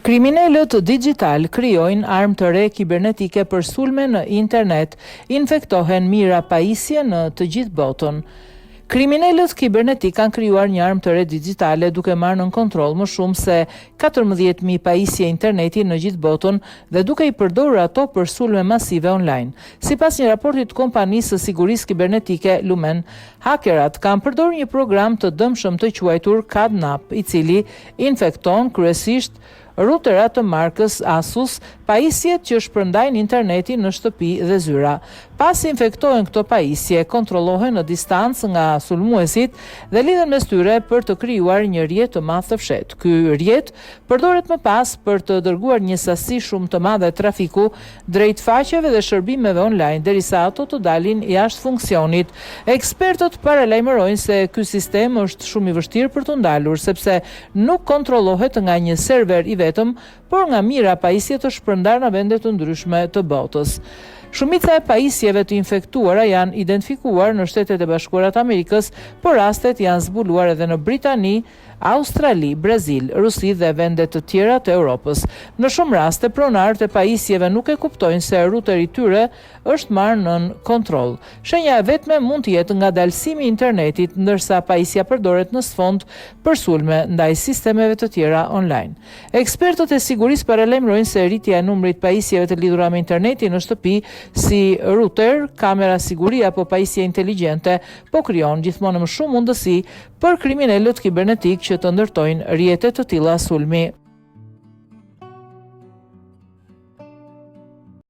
Kriminalët digital krijojnë armë të re kibernetike për sulme në internet, infektohen mira pajisje në të gjithë botën. Kriminalët kibernetik kanë krijuar një armë të re digjitale duke marrë në kontroll më shumë se 14.000 pajisje interneti në gjithë botën dhe duke i përdorur ato për sulme masive online. Sipas një raporti të kompanisë së sigurisë kibernetike Lumen, hakerat kanë përdorur një program të dëmshëm të quajtur Cadnap, i cili infekton kryesisht ruterat të markës Asus, pajisjet që shpërndajnë interneti në shtëpi dhe zyra. Pas infektohen këto pajisje, kontrollohen në distancë nga sulmuesit dhe lidhen mes tyre për të krijuar një rrjet të madh të fshehtë. Ky rrjet përdoret më pas për të dërguar një sasi shumë të madhe trafiku drejt faqeve dhe shërbimeve online, derisa ato të dalin jashtë funksionit. Ekspertët paralajmërojnë se ky sistem është shumë i vështirë për të ndalur, sepse nuk kontrollohet nga një server i vetëm, por nga mira pajisje të shpërndar në vende të ndryshme të botës. Shumica e pajisjeve të infektuara janë identifikuar në Shtetet e Bashkuara të Amerikës, por rastet janë zbuluar edhe në Britani, Australi, Brazil, Rusi dhe vende të tjera të Europës. Në shumë raste, pronarët e pajisjeve nuk e kuptojnë se ruteri i tyre është marrë nën kontroll. Shenja e vetme mund të jetë ngadalësimi i internetit, ndërsa pajisja përdoret në sfond për sulme ndaj sistemeve të tjera online. Ekspertët e sigurisë paralajmërojnë se rritja e numrit pajisjeve të lidhura me internetin në shtëpi, si router, kamera siguri apo pajisje inteligjente, po krijon gjithmonë më shumë mundësi për kriminalët kibernetik që të ndërtojnë rrjete të tilla sulmi.